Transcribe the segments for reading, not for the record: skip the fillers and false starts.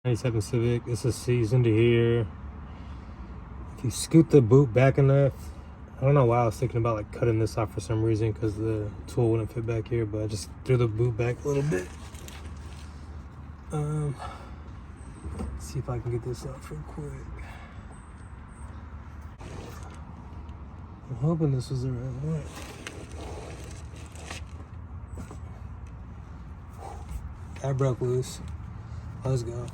97 Civic. This is seasoned to here. If you scoot the boot back enough, I don't know why I was thinking about like cutting this off for some reason because the tool wouldn't fit back here, but I just threw the boot back a little bit. Let's see if I can get this off real quick. I'm hoping this was the right way. That broke loose. Let's go.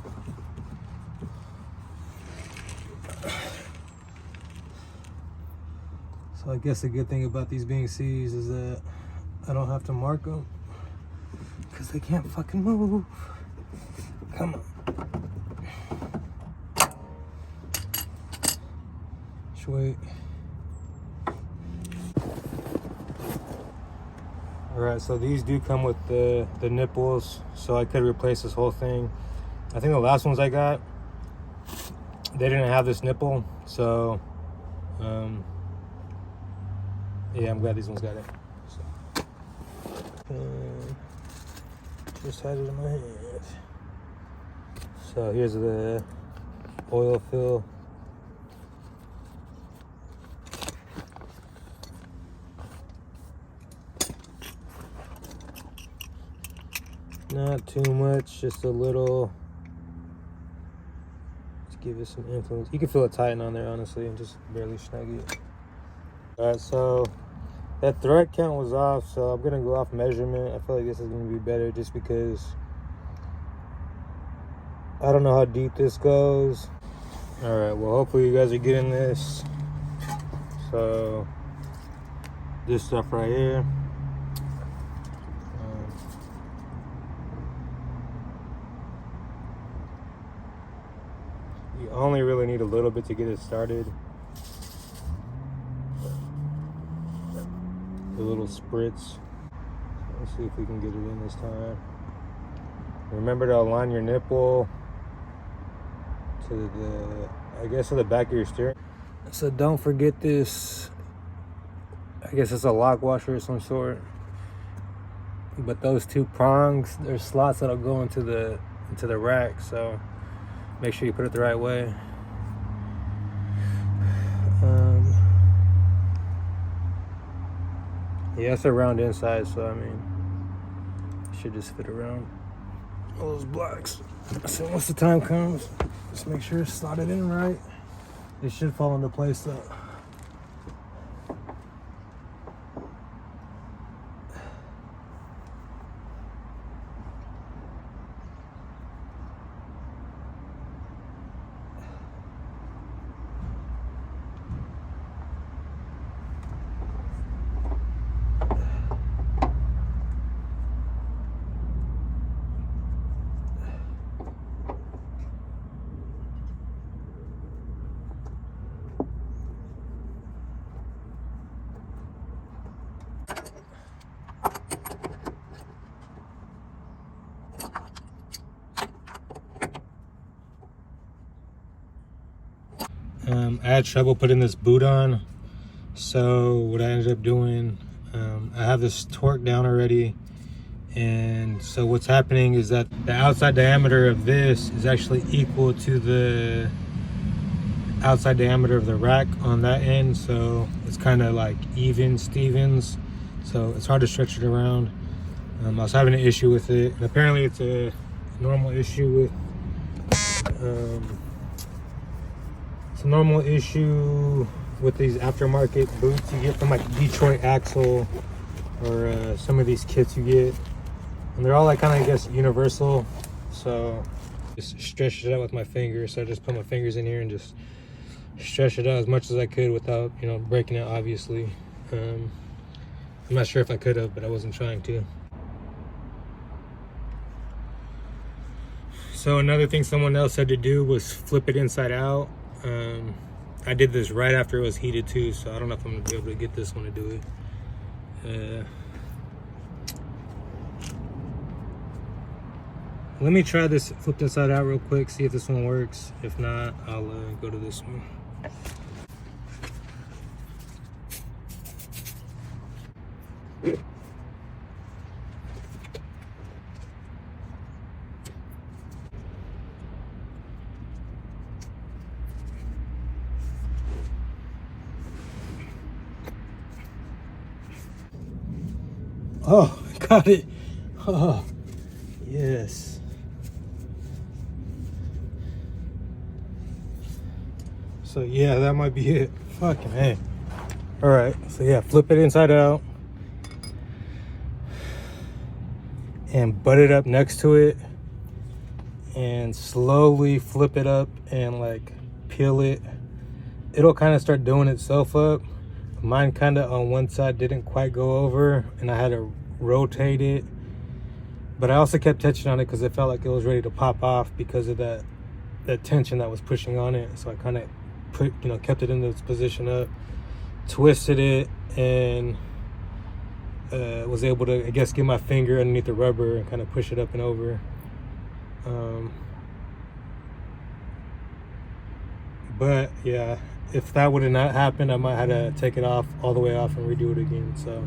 So I guess the good thing about these being C's is that I don't have to mark them because they can't fucking move. Come on. Just wait. Alright, so these do come with the nipples, so I could replace this whole thing. I think the last ones I got, they didn't have this nipple, so yeah, I'm glad these ones got it. So, just had it in my hand. So here's the oil fill. Not too much, just a little. Let's give it some influence. You can feel it tighten on there, honestly, and just barely snug it. Alright, so that thread count was off, so I'm gonna go off measurement. I feel like this is gonna be better just because I don't know how deep this goes. Alright, well, hopefully you guys are getting this. So this stuff right here. You only really need a little bit to get it started. The little spritz. Let's see if we can get it in this time. Remember to align your nipple to I guess to the back of your steering. So don't forget this. I guess it's a lock washer of some sort. But those two prongs, there's slots that'll go into the rack, so make sure you put it the right way. Yeah, it's a round inside, so I mean, it should just fit around all those blocks. So once the time comes, just make sure it's slotted in right. It should fall into place though. I had trouble putting this boot on, so what I ended up doing, I have this torque down already, and so what's happening is that the outside diameter of this is actually equal to the outside diameter of the rack on that end, so it's kind of like even Stevens, so it's hard to stretch it around. I was having an issue with it, and apparently it's a normal issue with it's a normal issue with these aftermarket boots you get from like Detroit Axle or some of these kits you get, and they're all like kind of, I guess, universal. So just stretch it out with my fingers. So I just put my fingers in here and just stretch it out as much as I could without, you know, breaking it, obviously. I'm not sure if I could have, but I wasn't trying to. So another thing someone else said to do was flip it inside out. I did this right after it was heated too, so I don't know if I'm gonna be able to get this one to do it. Let me try this flipped inside out real quick, see if this one works. If not, I'll go to this one. Oh, got it. Oh, yes. So yeah, that might be it. Fucking hey. All right. So yeah, flip it inside out and butt it up next to it, and slowly flip it up and like peel it. It'll kind of start doing itself up. Mine kind of on one side didn't quite go over, and I had to rotate it. But I also kept touching on it because it felt like it was ready to pop off because of that tension that was pushing on it. So I kind of kept it in this position up, twisted it, and was able to, I guess, get my finger underneath the rubber and kind of push it up and over. But yeah, if that would have not happened, I might have to take it off all the way off and redo it again. So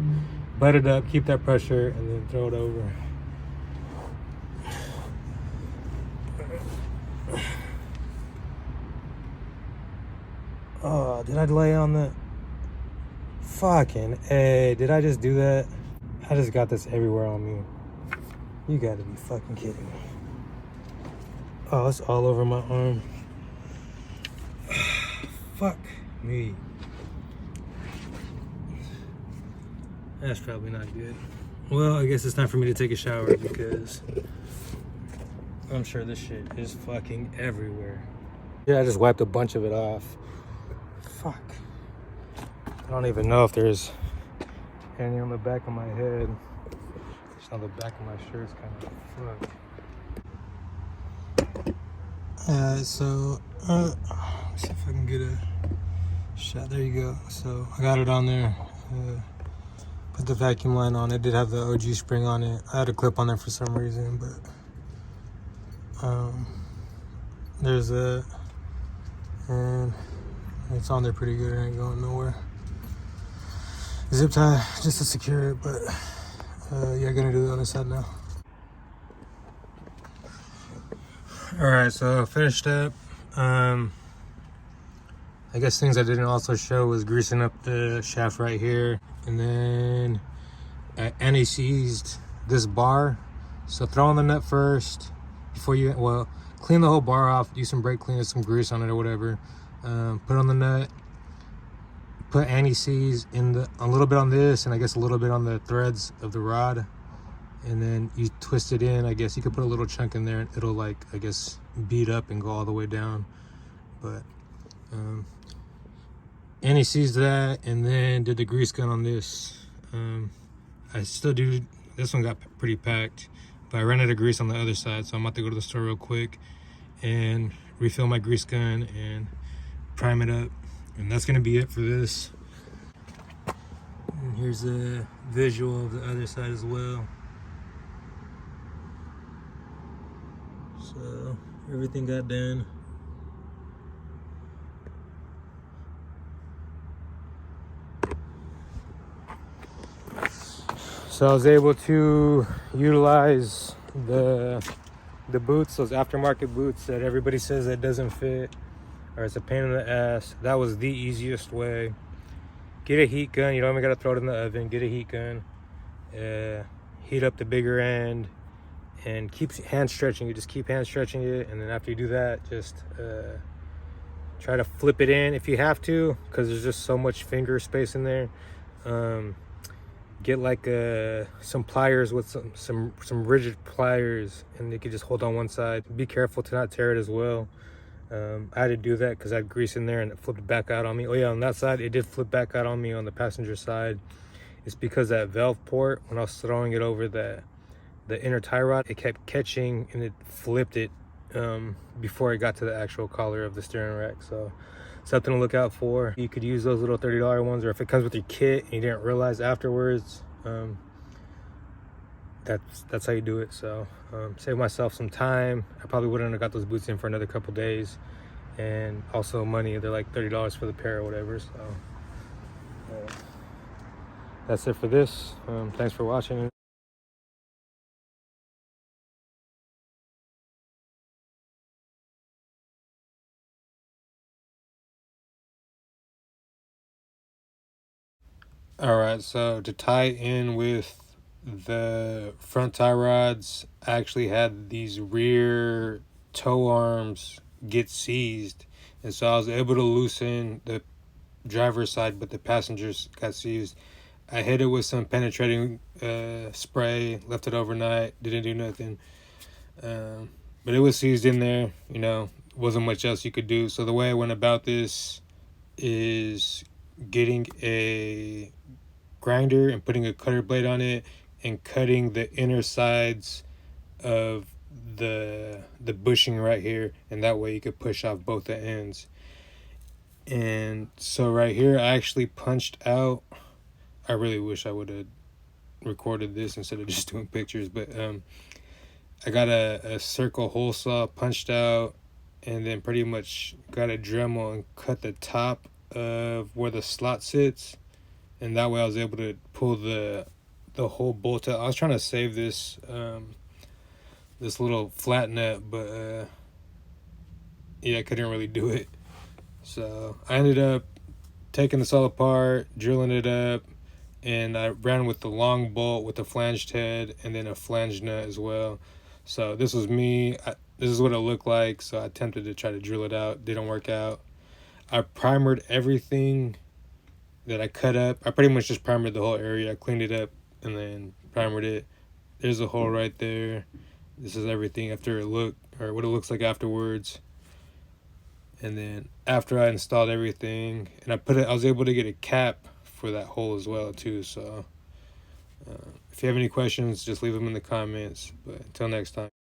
butt it up, keep that pressure, and then throw it over. Oh, did I lay on the fucking A? Did I just do that? I just got this everywhere on me. You gotta be fucking kidding me. Oh, it's all over my arm. Fuck me. That's probably not good. Well, I guess it's time for me to take a shower because I'm sure this shit is fucking everywhere. Yeah, I just wiped a bunch of it off. Fuck. I don't even know if there's any on the back of my head. Just on the back of my shirt's kind of fucked. So, let's see if I can get a shot. There you go. So, I got it on there. Put the vacuum line on. It did have the OG spring on it. I had a clip on there for some reason, but there's that. And it's on there pretty good. It ain't going nowhere. Zip tie just to secure it, but yeah, gonna do the other side now. All right, so finished up. I guess things I didn't also show was greasing up the shaft right here, and then I anti-seized this bar. So throw on the nut first before you, well, clean the whole bar off, do some brake cleaner, some grease on it or whatever. Put on the nut, put anti-seize in a little bit on this, and I guess a little bit on the threads of the rod, and then you twist it in. I guess you could put a little chunk in there and it'll, like, I guess, beat up and go all the way down. But anti-seized that, and then did the grease gun on this. I still do, this one got pretty packed, but I ran out of grease on the other side, so I'm about to go to the store real quick and refill my grease gun and prime it up. And that's gonna be it for this. And here's a visual of the other side as well. So everything got done. So I was able to utilize the boots, those aftermarket boots that everybody says that doesn't fit or it's a pain in the ass. That was the easiest way. Get a heat gun. You don't even gotta throw it in the oven. Get a heat gun. Heat up the bigger end and keep hand stretching it. Just keep hand stretching it, and then after you do that, just try to flip it in if you have to, because there's just so much finger space in there. Get like some pliers with some rigid pliers, and you can just hold on one side. Be careful to not tear it as well. I had to do that because I had grease in there and it flipped back out on me. Oh yeah, on that side it did flip back out on me on the passenger side. It's because that valve port, when I was throwing it over the inner tie rod, it kept catching and it flipped it before it got to the actual collar of the steering rack. So something to look out for. You could use those little $30 ones, or if it comes with your kit and you didn't realize afterwards, that's how you do it. So save myself some time. I probably wouldn't have got those boots in for another couple days, and also money. They're like $30 for the pair or whatever. So that's it for this. Thanks for watching. All right, so to tie in with the front tie rods actually had these rear toe arms get seized, and so I was able to loosen the driver's side, but the passengers got seized. I hit it with some penetrating spray, left it overnight, didn't do nothing. But it was seized in there, wasn't much else you could do. So the way I went about this is getting a grinder and putting a cutter blade on it and cutting the inner sides of the bushing right here, and that way you could push off both the ends. And so right here I actually punched out, I really wish I would have recorded this instead of just doing pictures, but I got a circle hole saw, punched out, and then pretty much got a Dremel and cut the top of where the slot sits, and that way I was able to pull the whole bolt out. I was trying to save this this little flat nut, but yeah, I couldn't really do it. So I ended up taking this all apart, drilling it up, and I ran with the long bolt with the flanged head and then a flange nut as well. So this was me. This is what it looked like. So I attempted to try to drill it out. Didn't work out. I primered everything that I cut up. I pretty much just primered the whole area. I cleaned it up and then primered it. There's a hole right there. This is everything after it looked, or what it looks like afterwards. And then after I installed everything, and I was able to get a cap for that hole as well too. So if you have any questions, just leave them in the comments. But until next time.